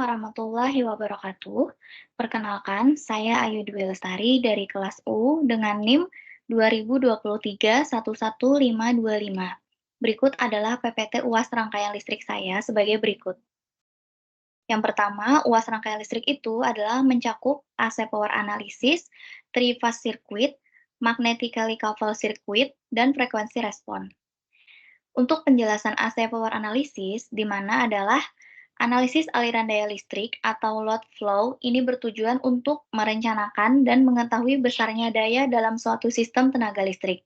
warahmatullahi wabarakatuh. Perkenalkan, saya Ayu Dwi Lestari dari kelas U dengan NIM 2023 11525. Berikut adalah PPT UAS rangkaian listrik saya sebagai berikut. Yang pertama, UAS rangkaian listrik itu adalah mencakup AC power analysis, three-phase circuit, magnetically coupled circuit, dan frekuensi respon. Untuk penjelasan AC power analysis, di mana adalah analisis aliran daya listrik atau load flow ini bertujuan untuk merencanakan dan mengetahui besarnya daya dalam suatu sistem tenaga listrik.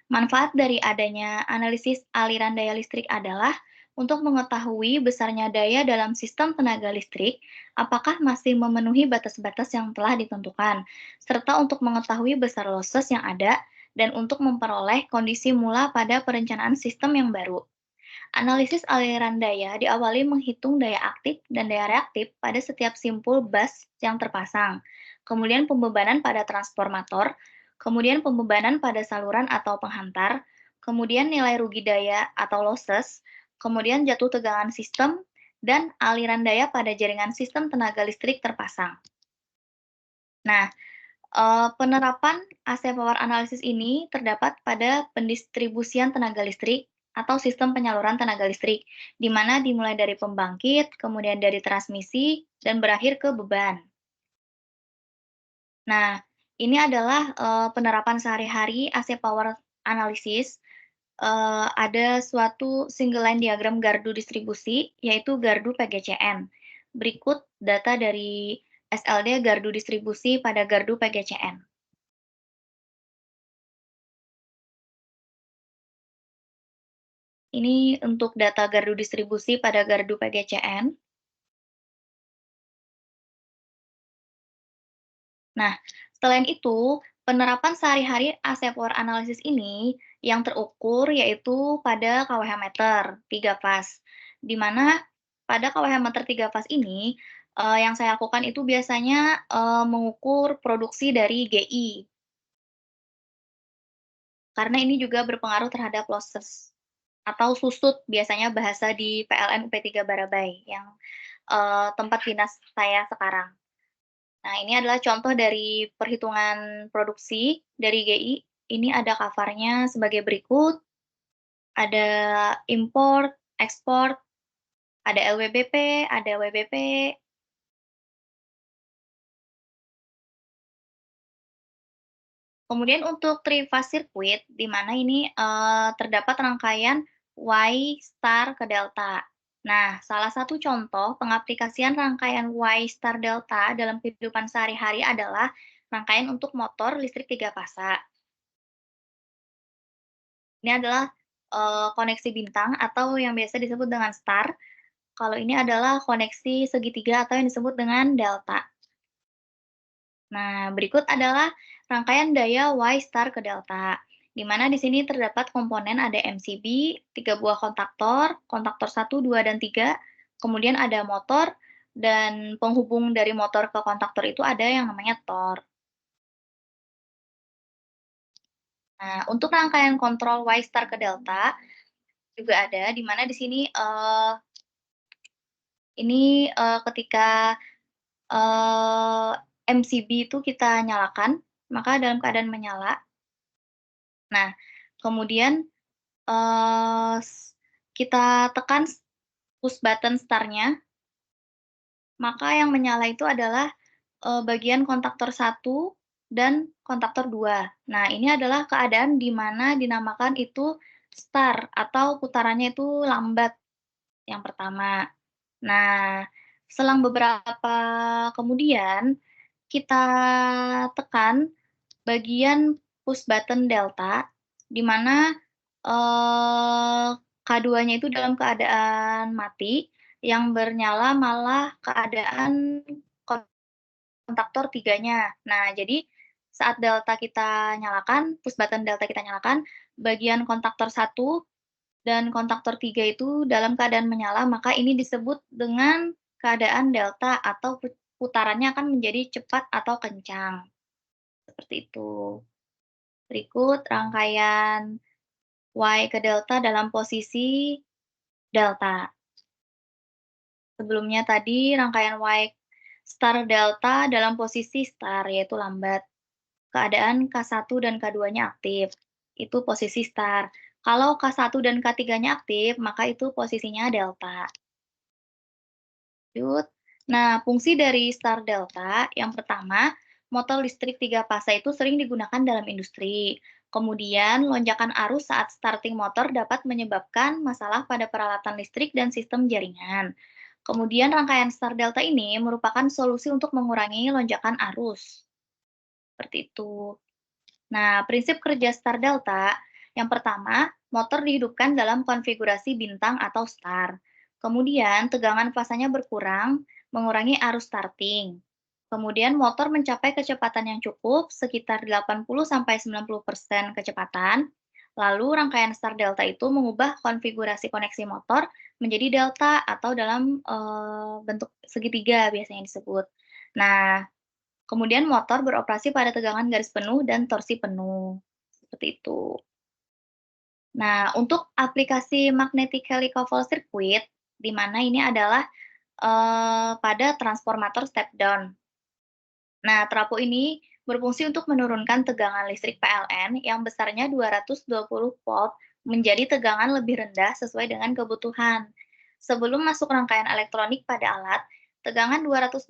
Manfaat dari adanya analisis aliran daya listrik adalah untuk mengetahui besarnya daya dalam sistem tenaga listrik, apakah masih memenuhi batas-batas yang telah ditentukan, serta untuk mengetahui besar losses yang ada, dan untuk memperoleh kondisi mula pada perencanaan sistem yang baru. Analisis aliran daya diawali menghitung daya aktif dan daya reaktif pada setiap simpul bus yang terpasang, kemudian pembebanan pada transformator, kemudian pembebanan pada saluran atau penghantar, kemudian nilai rugi daya atau losses, kemudian jatuh tegangan sistem, dan aliran daya pada jaringan sistem tenaga listrik terpasang. Nah, penerapan AC Power Analysis ini terdapat pada pendistribusian tenaga listrik atau sistem penyaluran tenaga listrik, di mana dimulai dari pembangkit, kemudian dari transmisi, dan berakhir ke beban. Nah, ini adalah penerapan sehari-hari AC Power Analysis. Ada suatu single line diagram gardu distribusi, yaitu gardu PGCN. Berikut data dari SLD gardu distribusi pada gardu PGCN. Ini untuk data gardu distribusi pada gardu PGCN. Nah, selain itu, penerapan sehari-hari AC Power Analysis ini yang terukur yaitu pada kWh meter 3 fase, di mana pada kWh meter 3 fase ini, yang saya lakukan itu biasanya, mengukur produksi dari GI, karena ini juga berpengaruh terhadap losses atau susut biasanya bahasa di PLN UP3 Barabai yang, tempat dinas saya sekarang. Nah, ini adalah contoh dari perhitungan produksi dari GI. Ini ada cover-nya sebagai berikut, ada import, ekspor, ada LWBP, ada WBP. Kemudian untuk three-phase circuit, di mana ini terdapat rangkaian Y star ke delta. Nah, salah satu contoh pengaplikasian rangkaian Y star delta dalam kehidupan sehari-hari adalah rangkaian untuk motor listrik 3 fasa. Ini adalah, koneksi bintang atau yang biasa disebut dengan star. Kalau ini adalah koneksi segitiga atau yang disebut dengan delta. Nah, berikut adalah rangkaian daya Y star ke delta, di mana di sini terdapat komponen ada MCB, 3 buah kontaktor, kontaktor 1, 2, dan 3, kemudian ada motor, dan penghubung dari motor ke kontaktor itu ada yang namanya tor. Nah, untuk rangkaian kontrol Y star ke delta juga ada, di mana di sini ini ketika MCB itu kita nyalakan, maka dalam keadaan menyala. Nah, kemudian eee, s kita tekan push button start-nya, maka yang menyala itu adalah bagian kontaktor 1 dan kontaktor 2. Nah, ini adalah keadaan di mana dinamakan itu start atau putarannya itu lambat, yang pertama. Nah, selang beberapa kemudian, kita tekan bagian push button delta, di mana, K2-nya itu dalam keadaan mati, yang bernyala malah keadaan kontaktor 3-nya. Nah, jadi saat delta kita nyalakan, push button delta kita nyalakan, bagian kontaktor 1 dan kontaktor 3 itu dalam keadaan menyala, maka ini disebut dengan keadaan delta atau putarannya akan menjadi cepat atau kencang, seperti itu. Berikut rangkaian Y ke delta dalam posisi delta. Sebelumnya tadi rangkaian White star delta dalam posisi star, yaitu lambat. Keadaan K1 dan K2-nya aktif, itu posisi star. Kalau K1 dan K3-nya aktif, maka itu posisinya delta. Lanjut. Nah, fungsi dari star delta, yang pertama, motor listrik 3 fase itu sering digunakan dalam industri. Kemudian, lonjakan arus saat starting motor dapat menyebabkan masalah pada peralatan listrik dan sistem jaringan. Kemudian, rangkaian star delta ini merupakan solusi untuk mengurangi lonjakan arus. Seperti itu. Nah, prinsip kerja star delta, yang pertama, motor dihidupkan dalam konfigurasi bintang atau star. Kemudian, tegangan fasanya berkurang, mengurangi arus starting. Kemudian, motor mencapai kecepatan yang cukup, sekitar 80-90% kecepatan. Lalu, rangkaian star delta itu mengubah konfigurasi koneksi motor menjadi delta atau dalam bentuk segitiga biasanya disebut. Nah, kemudian motor beroperasi pada tegangan garis penuh dan torsi penuh, seperti itu. Nah, untuk aplikasi magnetic helical circuit, di mana ini adalah pada transformator step down. Nah, trafo ini berfungsi untuk menurunkan tegangan listrik PLN yang besarnya 220 volt menjadi tegangan lebih rendah sesuai dengan kebutuhan. Sebelum masuk rangkaian elektronik pada alat, tegangan 220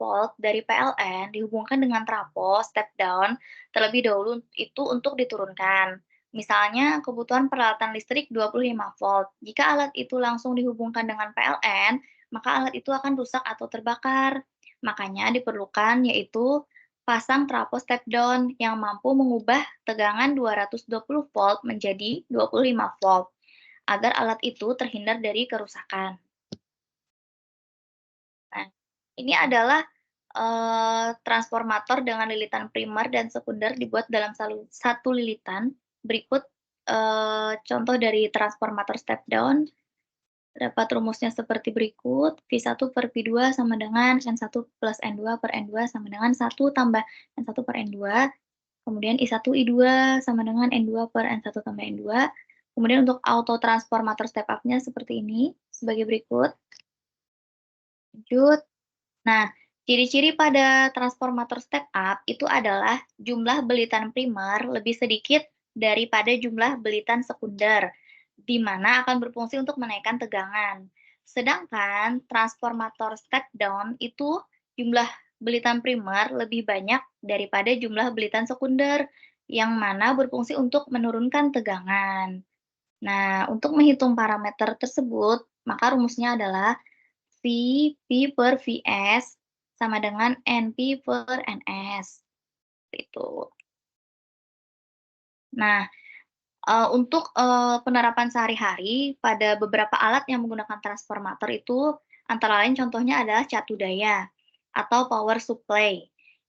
volt dari PLN dihubungkan dengan trafo step down terlebih dahulu itu untuk diturunkan. Misalnya kebutuhan peralatan listrik 25 volt. Jika alat itu langsung dihubungkan dengan PLN, maka alat itu akan rusak atau terbakar. Makanya diperlukan yaitu pasang trafo step down yang mampu mengubah tegangan 220 volt menjadi 25 volt agar alat itu terhindar dari kerusakan. Nah, ini adalah transformator dengan lilitan primer dan sekunder dibuat dalam satu lilitan. Berikut contoh dari transformator step down. Dapat rumusnya seperti berikut, V1 per V2 sama dengan N1 plus N2 per N2 sama dengan 1 tambah N1 per N2, kemudian I1 I2 sama dengan N2 per N1 tambah N2. Kemudian untuk auto transformator step up-nya seperti ini, sebagai berikut. Lanjut. Nah, ciri-ciri pada transformator step up itu adalah jumlah belitan primer lebih sedikit daripada jumlah belitan sekunder, di mana akan berfungsi untuk menaikkan tegangan. Sedangkan transformator step down itu jumlah belitan primer lebih banyak daripada jumlah belitan sekunder, yang mana berfungsi untuk menurunkan tegangan. Nah, untuk menghitung parameter tersebut, maka rumusnya adalah V, P per Vs sama dengan NP per Ns. Itu. Nah, untuk penerapan sehari-hari pada beberapa alat yang menggunakan transformator itu antara lain contohnya adalah catu daya atau power supply.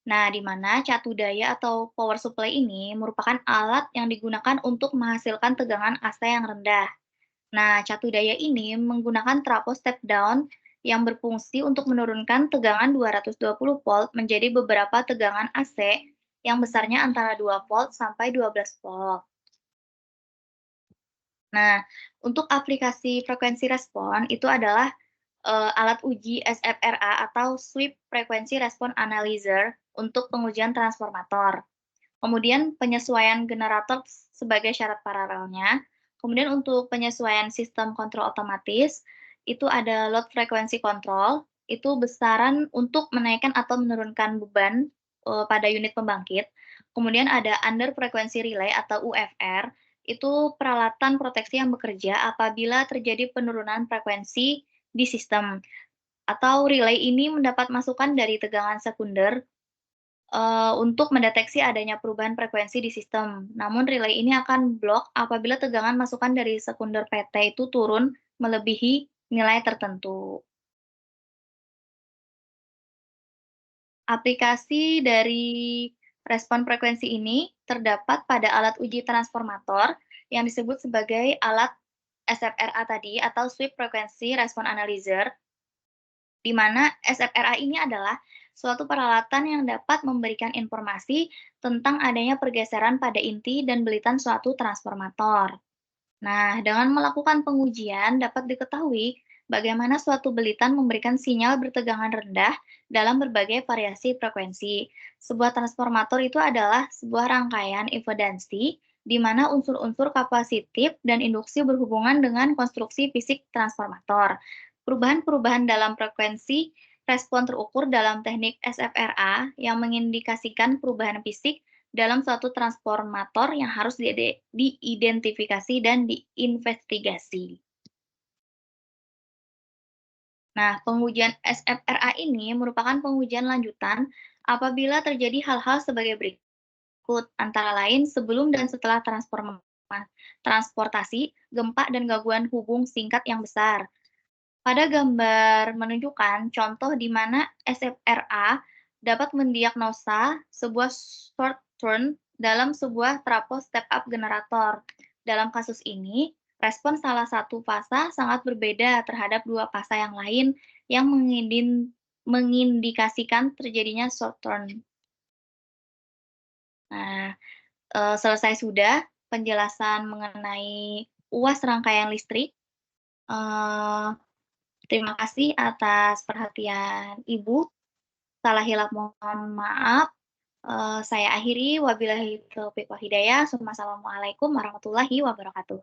Nah, di mana catu daya atau power supply ini merupakan alat yang digunakan untuk menghasilkan tegangan AC yang rendah. Nah, catu daya ini menggunakan trafo step down yang berfungsi untuk menurunkan tegangan 220 volt menjadi beberapa tegangan AC yang besarnya antara 2 volt sampai 12 volt. Nah, untuk aplikasi frekuensi respon itu adalah alat uji SFRA atau Sweep Frequency Response Analyzer untuk pengujian transformator. Kemudian penyesuaian generator sebagai syarat paralelnya. Kemudian untuk penyesuaian sistem kontrol otomatis, itu ada load frequency control, itu besaran untuk menaikkan atau menurunkan beban pada unit pembangkit. Kemudian ada under frequency relay atau UFR, itu peralatan proteksi yang bekerja apabila terjadi penurunan frekuensi di sistem. Atau relay ini mendapat masukan dari tegangan sekunder untuk mendeteksi adanya perubahan frekuensi di sistem. Namun relay ini akan blok apabila tegangan masukan dari sekunder PT itu turun melebihi nilai tertentu. Aplikasi dari respon frekuensi ini terdapat pada alat uji transformator yang disebut sebagai alat SFRA tadi atau Sweep Frequency Response Analyzer, di mana SFRA ini adalah suatu peralatan yang dapat memberikan informasi tentang adanya pergeseran pada inti dan belitan suatu transformator. Nah, dengan melakukan pengujian dapat diketahui bagaimana suatu belitan memberikan sinyal bertegangan rendah dalam berbagai variasi frekuensi. Sebuah transformator itu adalah sebuah rangkaian impedansi di mana unsur-unsur kapasitif dan induksi berhubungan dengan konstruksi fisik transformator. Perubahan-perubahan dalam frekuensi respon terukur dalam teknik SFRA yang mengindikasikan perubahan fisik dalam suatu transformator yang harus diidentifikasi dan diinvestigasi. Nah, pengujian SFRA ini merupakan pengujian lanjutan apabila terjadi hal-hal sebagai berikut, antara lain sebelum dan setelah transportasi, gempa, dan gangguan hubung singkat yang besar. Pada gambar menunjukkan contoh di mana SFRA dapat mendiagnosa sebuah short turn dalam sebuah trafo step-up generator. Dalam kasus ini, respon salah satu fasa sangat berbeda terhadap dua fasa yang lain yang mengindikasikan terjadinya short turn. Nah, selesai sudah penjelasan mengenai UAS rangkaian listrik. Eh, Terima kasih atas perhatian Ibu. Salah hilaf mohon maaf. Saya akhiri, wabillahi taufiq wal hidayah. Wassalamualaikum warahmatullahi wabarakatuh.